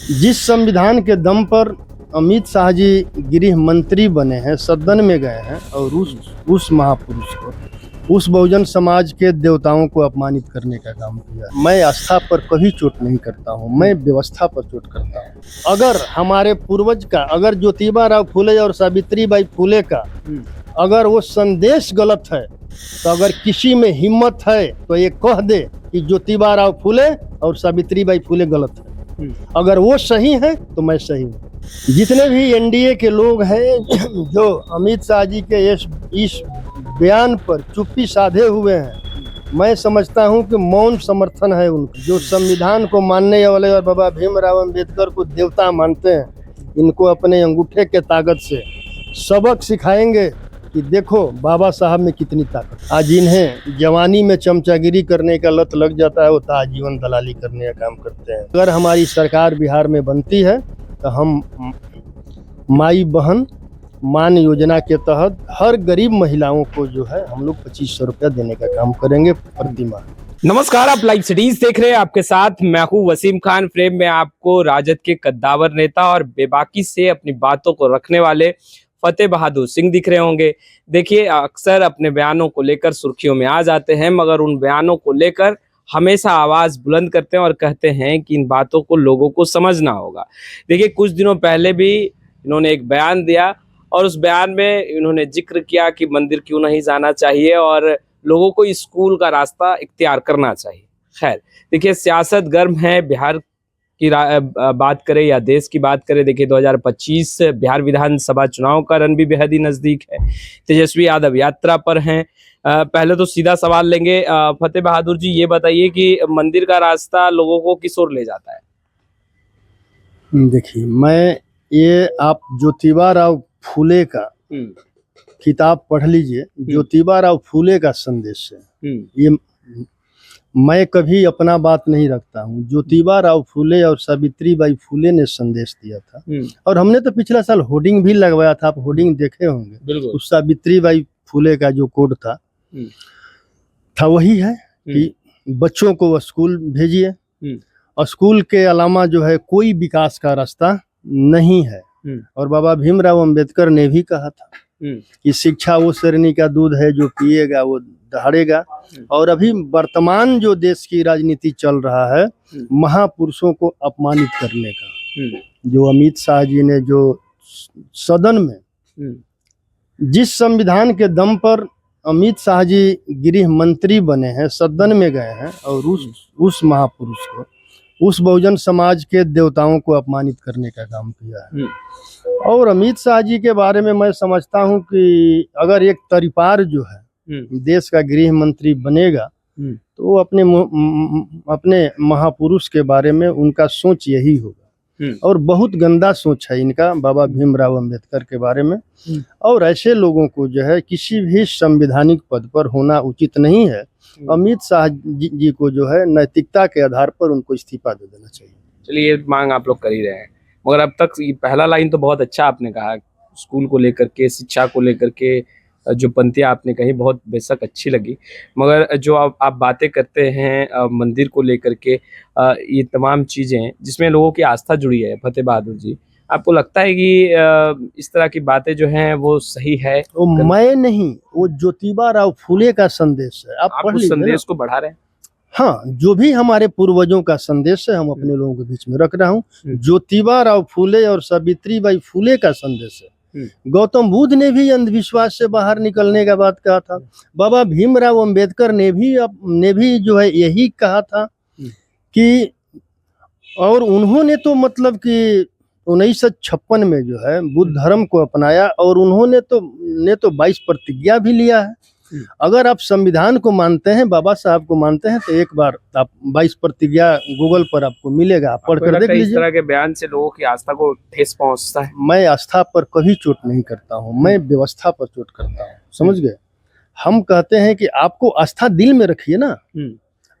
जिस संविधान के दम पर अमित शाह जी गृह मंत्री बने हैं, सदन में गए हैं और उस महापुरुष को, उस बहुजन समाज के देवताओं को अपमानित करने का काम किया। मैं आस्था पर कभी चोट नहीं करता हूं, मैं व्यवस्था पर चोट करता हूं। अगर हमारे पूर्वज का, अगर ज्योतिबा राव फूले और सावित्रीबाई फूले का अगर वो संदेश गलत है, तो अगर किसी में हिम्मत है तो ये कह दे कि ज्योतिबा राव फूले और सावित्रीबाई फूले गलत है। अगर वो सही है तो मैं सही हूँ। जितने भी एनडीए के लोग हैं जो अमित शाह जी के इस बयान पर चुप्पी साधे हुए हैं, मैं समझता हूं कि मौन समर्थन है उनका। जो संविधान को मानने वाले और बाबा भीमराव अंबेडकर को देवता मानते हैं, इनको अपने अंगूठे के ताकत से सबक सिखाएंगे कि देखो बाबा साहब में कितनी ताकत। आज इन्हें जवानी में चमचागिरी करने का लत लग जाता है, वो आजीवन दलाली करने का काम करते हैं। अगर हमारी सरकार बिहार में बनती है तो हम माई बहन मान योजना के तहत हर गरीब महिलाओं को जो है हम लोग 2500 रुपया देने का काम करेंगे प्रति माह। नमस्कार, आप लाइव सिटीज देख रहे हैं। आपके साथ मैं हूं वसीम खान। फ्रेम में आपको राजद के कद्दावर नेता और बेबाकी से अपनी बातों को रखने वाले फतेह बहादुर सिंह दिख रहे होंगे। देखिए, अक्सर अपने बयानों को लेकर सुर्खियों में आ जाते हैं, मगर उन बयानों को लेकर हमेशा आवाज बुलंद करते हैं और कहते हैं कि इन बातों को लोगों को समझना होगा। देखिए, कुछ दिनों पहले भी इन्होंने एक बयान दिया और उस बयान में इन्होंने जिक्र किया कि मंदिर क्यों नहीं जाना चाहिए और लोगों को स्कूल का रास्ता इख्तियार करना चाहिए। खैर, देखिए, सियासत गर्म है। बिहार की बात करें या देश की बात करें, देखिए 2025 बिहार विधानसभा चुनाव का रन भी बेहद ही नजदीक है। तेजस्वी यादव यात्रा पर हैं। पहले तो सीधा सवाल लेंगे फतेह बहादुर जी, ये बताइए कि मंदिर का रास्ता लोगों को किस ओर ले जाता है? देखिए, ये आप ज्योतिबा राव फूले का किताब पढ़ लीजिए। ज्योतिबा राव फूले का संदेश है ये। मैं कभी अपना बात नहीं रखता हूँ। ज्योतिबा राव फूले और सावित्रीबाई फूले ने संदेश दिया था और हमने तो पिछला साल होर्डिंग भी लगवाया था। आप होर्डिंग देखे होंगे। उस सावित्रीबाई फूले का जो कोड था वही है कि बच्चों को स्कूल भेजिए। स्कूल के अलावा जो है कोई विकास का रास्ता नहीं है। और बाबा भीमराव अंबेडकर ने भी कहा था कि शिक्षा वो श्रेणी का दूध है जो पिएगा वो दहाड़ेगा। और अभी वर्तमान जो देश की राजनीति चल रहा है, महापुरुषों को अपमानित करने का, जो अमित शाह जी ने जो सदन में जिस संविधान के दम पर अमित शाह जी गृह मंत्री बने हैं, सदन में गए हैं और उस महापुरुष को, उस बहुजन समाज के देवताओं को अपमानित करने का काम किया है। और अमित शाह जी के बारे में मैं समझता हूं कि अगर एक तरीपार जो है देश का गृह मंत्री बनेगा तो वो अपने महापुरुष के बारे में उनका सोच यही होगा। और बहुत गंदा सोच है इनका बाबा भीमराव अंबेडकर के बारे में। और ऐसे लोगों को जो है किसी भी संवैधानिक पद पर होना उचित नहीं है। अमित शाह जी को जो है नैतिकता के आधार पर उनको इस्तीफा दे देना चाहिए। चलिए, ये मांग आप लोग कर ही रहे हैं, मगर अब तक ये पहला लाइन तो बहुत अच्छा आपने कहा। स्कूल को लेकर के, शिक्षा को लेकर के जो पंक्तियां आपने कही बहुत बेशक अच्छी लगी, मगर जो आप बातें करते हैं मंदिर को लेकर के, ये तमाम चीजें जिसमें लोगों की आस्था जुड़ी है, फतेह बहादुर जी, आपको लगता है कि इस तरह की बातें जो हैं वो सही है? वो मैं नहीं, वो ज्योतिबा राव फूले का संदेश है। आप पढ़ लीजिए। संदेश को बढ़ा रहे हैं। हाँ, जो भी हमारे पूर्वजों का संदेश है हम अपने लोगों के बीच में रख रहा हूँ। ज्योतिबा राव फूले और सावित्रीबाई फूले का संदेश है। गौतम बुद्ध ने भी अंधविश्वास से बाहर निकलने का बात कहा था। बाबा भीमराव अंबेडकर ने भी जो है यही कहा था कि, और उन्होंने तो मतलब कि 1956 में जो है बुद्ध धर्म को अपनाया और उन्होंने तो 22 प्रतिज्ञा भी लिया है। अगर आप संविधान को मानते हैं, बाबा साहब को मानते हैं, तो एक बार आप 22 प्रतिज्ञा गूगल पर आपको मिलेगा, आप पढ़कर देख लीजिए। इस तरह के बयान से लोगों की आस्था को ठेस पहुंचता है। मैं आस्था पर कभी चोट नहीं करता हूं, मैं व्यवस्था पर चोट करता हूं। समझ गए? हम कहते हैं कि आपको आस्था दिल में रखिए ना।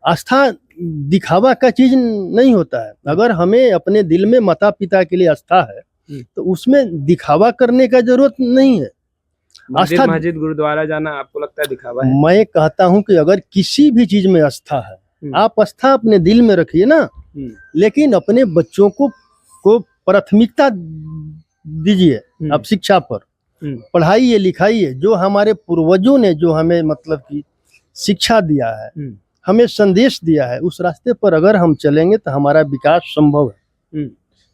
आस्था दिखावा का चीज नहीं होता है। अगर हमें अपने दिल में माता पिता के लिए आस्था है तो उसमें दिखावा करने का जरूरत नहीं है। मंदिर, मस्जिद, गुरुद्वारा जाना आपको लगता है दिखावा है? मैं कहता हूं कि अगर किसी भी चीज में आस्था है, आप आस्था अपने दिल में रखिए ना, लेकिन अपने बच्चों को को प्राथमिकता दीजिए आप शिक्षा पर, पढ़ाइए लिखाइए। जो हमारे पूर्वजों ने जो हमें मतलब कि शिक्षा दिया है, हमें संदेश दिया है, उस रास्ते पर अगर हम चलेंगे तो हमारा विकास संभव है।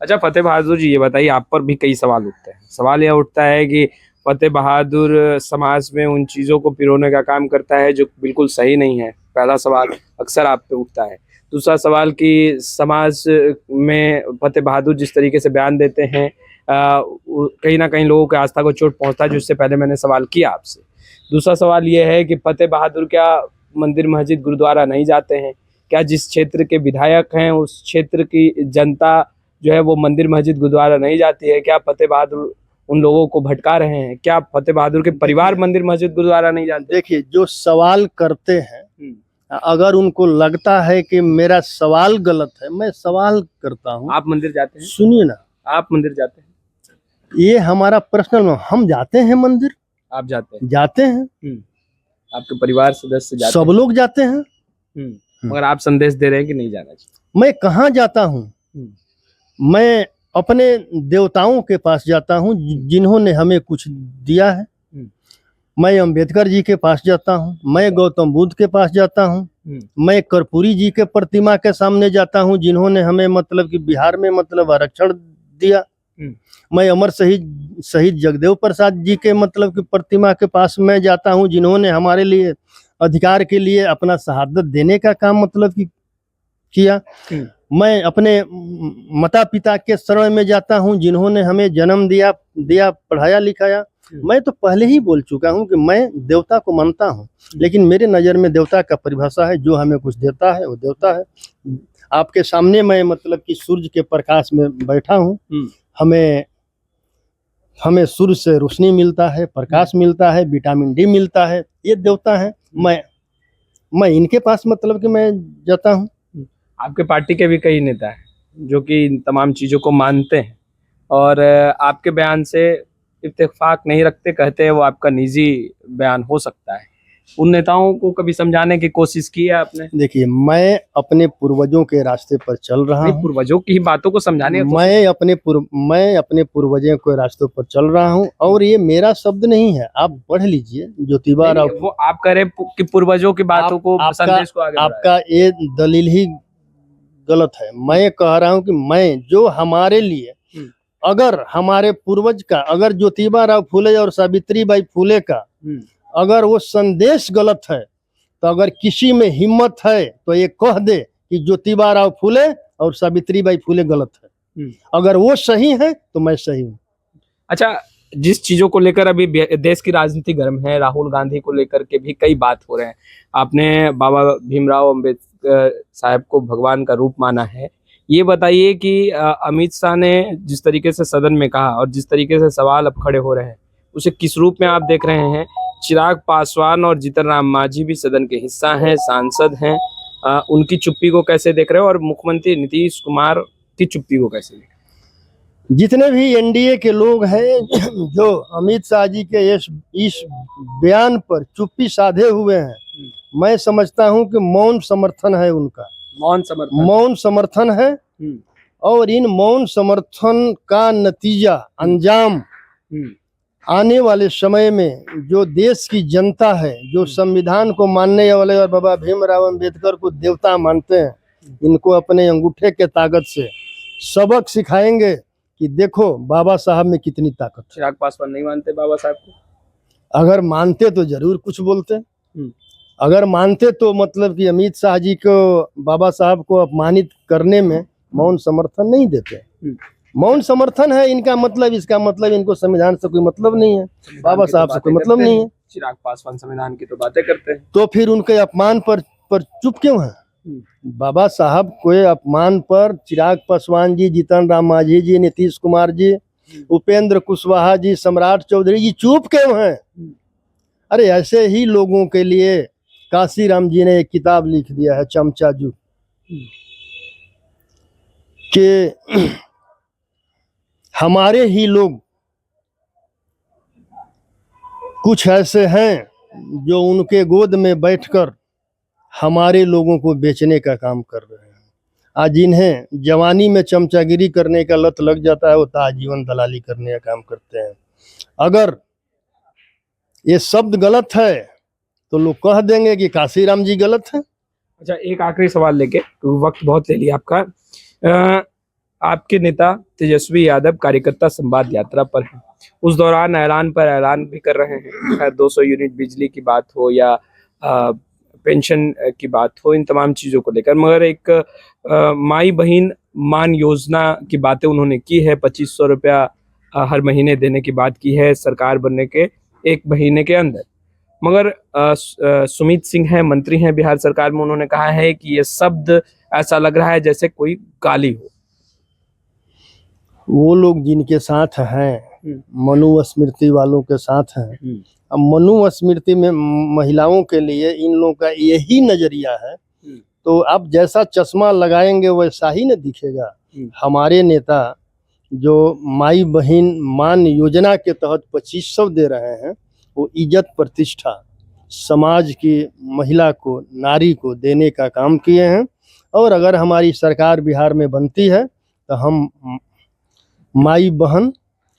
अच्छा फतेह बहादुर जी, ये बताइए, आप पर भी कई सवाल उठते हैं। सवाल यह उठता है कि फतेह बहादुर समाज में उन चीज़ों को पिरोने का काम करता है जो बिल्कुल सही नहीं है। पहला सवाल अक्सर आप पे उठता है। दूसरा सवाल कि समाज में फतेह बहादुर जिस तरीके से बयान देते हैं कहीं ना कहीं लोगों की आस्था को चोट पहुंचता है, जो इससे पहले मैंने सवाल किया आपसे। दूसरा सवाल ये है कि फतेह बहादुर क्या मंदिर मस्जिद गुरुद्वारा नहीं जाते हैं? क्या जिस क्षेत्र के विधायक हैं उस क्षेत्र की जनता जो है वो मंदिर मस्जिद गुरुद्वारा नहीं जाती है? क्या फतेह बहादुर उन लोगों को भटका रहे हैं? क्या फतेह बहादुर के परिवार मंदिर मस्जिद गुरुद्वारा नहीं जाते? देखिए, जो सवाल करते हैं, अगर उनको लगता है कि मेरा सवाल गलत है, मैं सवाल करता हूँ। आप मंदिर जाते हैं? सुनिए ना, आप मंदिर जाते हैं? ये हमारा पर्सनल, हम जाते हैं मंदिर। आप जाते हैं? जाते हैं। आपके परिवार सदस्य जाते सब लोग जाते हैं। मगर आप संदेश दे रहे हैं कि नहीं जाना चाहिए। मैं कहाँ जाता हूँ? मैं अपने देवताओं के पास जाता हूँ जिन्होंने हमें कुछ दिया है। मैं अंबेडकर जी के पास जाता हूँ, मैं गौतम बुद्ध के पास जाता हूँ, मैं कर्पूरी जी के प्रतिमा के सामने जाता हूँ जिन्होंने हमें मतलब कि बिहार में मतलब आरक्षण दिया। मैं अमर शहीद जगदेव प्रसाद जी के मतलब कि प्रतिमा के पास मैं जाता हूँ जिन्होंने हमारे लिए अधिकार के लिए अपना शहादत देने का काम मतलब कि किया। मैं अपने माता पिता के शरण में जाता हूँ जिन्होंने हमें जन्म दिया पढ़ाया लिखाया। मैं तो पहले ही बोल चुका हूँ कि मैं देवता को मानता हूँ, लेकिन मेरे नज़र में देवता का परिभाषा है, जो हमें कुछ देता है वो देवता है। आपके सामने मैं मतलब कि सूर्य के प्रकाश में बैठा हूँ, हमें सूर्य से रोशनी मिलता है, प्रकाश मिलता है, विटामिन डी मिलता है, ये देवता है। मैं इनके पास मतलब कि मैं जाता हूँ। आपके पार्टी के भी कई नेता हैं जो कि इन तमाम चीज़ों को मानते हैं और आपके बयान से इत्तेफाक नहीं रखते, कहते हैं वो आपका निजी बयान हो सकता है। उन नेताओं को कभी समझाने की कोशिश की है आपने? देखिए, मैं अपने पूर्वजों के रास्ते पर चल रहा हूँ। पूर्वजों की बातों को समझाने मैं अपने पूर्वजों के रास्तों पर चल रहा हूँ, और ये मेरा शब्द नहीं है, आप पढ़ लीजिए ज्योतिबा राव। वो आप कह रहे कि पूर्वजों की बातों को, संदेश को आगे आपका ये दलील ही गलत है। मैं कह रहा हूँ कि मैं जो हमारे लिए, अगर हमारे पूर्वज का, अगर ज्योतिबा राव फूले और सावित्रीबाई फूले का अगर वो संदेश गलत है, तो अगर किसी में हिम्मत है तो ये कह दे कि ज्योतिबा राव फूले और सावित्रीबाई फूले गलत है। अगर वो सही है तो मैं सही हूँ। अच्छा, जिस चीजों को लेकर अभी देश की राजनीति गर्म है, राहुल गांधी को लेकर के भी कई बात हो रहे हैं। आपने बाबा भीमराव अम्बेडकर साहब को भगवान का रूप माना है। ये बताइए कि अमित शाह ने जिस तरीके से सदन में कहा और जिस तरीके से सवाल अब खड़े हो रहे हैं, उसे किस रूप में आप देख रहे हैं? चिराग पासवान और जीतन राम मांझी भी सदन के हिस्सा हैं, सांसद हैं, उनकी चुप्पी को कैसे देख रहे हो? और मुख्यमंत्री नीतीश कुमार की चुप्पी को कैसे देख रहे हो? जितने भी एनडीए के लोग हैं जो अमित शाह जी के इस बयान पर चुप्पी साधे हुए हैं, मैं समझता हूं कि मौन समर्थन है उनका। मौन समर्थन है, और इन मौन समर्थन का नतीजा, अंजाम आने वाले समय में जो देश की जनता है, जो संविधान को मानने वाले और बाबा भीमराव अंबेडकर को देवता मानते हैं, इनको अपने अंगूठे के ताकत से सबक सिखाएंगे कि देखो बाबा साहब में कितनी ताकत है। चिराग पासवान नहीं मानते बाबा साहब को? अगर मानते तो जरूर कुछ बोलते, अगर मानते तो मतलब कि अमित शाह जी को, बाबा साहब को अपमानित करने में मौन समर्थन नहीं देते। मौन समर्थन है इनका मतलब, इसका मतलब इनको संविधान से कोई मतलब नहीं है, बाबा साहब से कोई मतलब नहीं है। चिराग पासवान संविधान की तो बातें करते हैं, तो फिर उनके अपमान पर चुप क्यों है? बाबा साहब के अपमान पर चिराग पासवान जी, जीतन राम मांझी जी, नीतीश कुमार जी, उपेंद्र कुशवाहा जी, सम्राट चौधरी जी चुप क्यों हैं? अरे ऐसे ही लोगों के लिए काशीराम जी ने एक किताब लिख दिया है, चमचाजू, कि हमारे ही लोग कुछ ऐसे हैं जो उनके गोद में बैठकर हमारे लोगों को बेचने का काम कर रहे हैं। आज जिन्हें जवानी में चमचागिरी करने का लत लग जाता है, वो आजीवन दलाली करने का काम करते हैं। अगर ये शब्द गलत है तो लोग कह देंगे कि काशीराम जी गलत हैं। अच्छा, एक आखिरी सवाल लेके, क्योंकि वक्त बहुत ले लिया आपका। आपके नेता तेजस्वी यादव कार्यकर्ता संवाद यात्रा पर हैं, उस दौरान ऐलान पर ऐलान भी कर रहे हैं, खैर 200 यूनिट बिजली की बात हो या पेंशन की बात हो, इन तमाम चीज़ों को लेकर, मगर एक माई बहन मान योजना की बातें उन्होंने की है, 2500 रुपया हर महीने देने की बात की है सरकार बनने के 1 महीने के अंदर। मगर सुमित सिंह है, मंत्री हैं बिहार सरकार में, उन्होंने कहा है कि ये शब्द ऐसा लग रहा है जैसे कोई गाली हो। वो लोग जिनके साथ हैं, मनु स्मृति वालों के साथ हैं। अब मनु स्मृति में महिलाओं के लिए इन लोगों का यही नजरिया है, तो आप जैसा चश्मा लगाएंगे वैसा ही न दिखेगा। हमारे नेता जो माई बहन मान योजना के तहत 2500 दे रहे हैं, वो इज्जत प्रतिष्ठा समाज की महिला को, नारी को देने का काम किए हैं। और अगर हमारी सरकार बिहार में बनती है तो हम माई बहन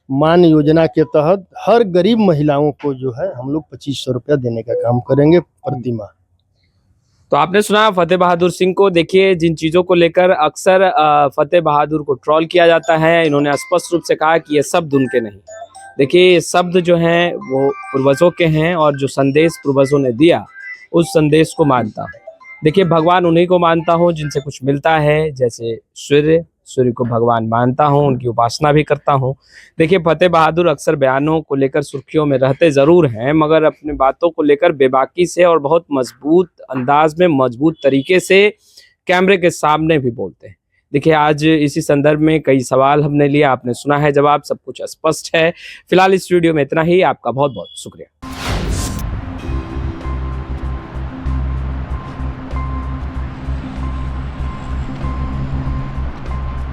मान योजना के तहत हर गरीब महिलाओं को जो है हम लोग 2500 रुपया देने का काम करेंगे प्रति माह। तो आपने सुना फतेह बहादुर सिंह को। देखिए, जिन चीज़ों को लेकर अक्सर फतेह बहादुर को ट्रोल किया जाता है, इन्होंने स्पष्ट रूप से कहा कि ये शब्द उनके नहीं। देखिए, ये शब्द जो हैं वो पूर्वजों के हैं, और जो संदेश पूर्वजों ने दिया उस संदेश को मानता हूँ। देखिए, भगवान उन्हीं को मानता हूँ जिनसे कुछ मिलता है, जैसे सूर्य को भगवान मानता हूँ, उनकी उपासना भी करता हूँ। देखिए, फतेह बहादुर अक्सर बयानों को लेकर सुर्खियों में रहते ज़रूर हैं, मगर अपनी बातों को लेकर बेबाकी से और बहुत मजबूत अंदाज में, मजबूत तरीके से कैमरे के सामने भी बोलते हैं। देखिए, आज इसी संदर्भ में कई सवाल हमने लिया, आपने सुना है जवाब, सब कुछ स्पष्ट है। फिलहाल इस वीडियो में इतना ही। आपका बहुत बहुत शुक्रिया।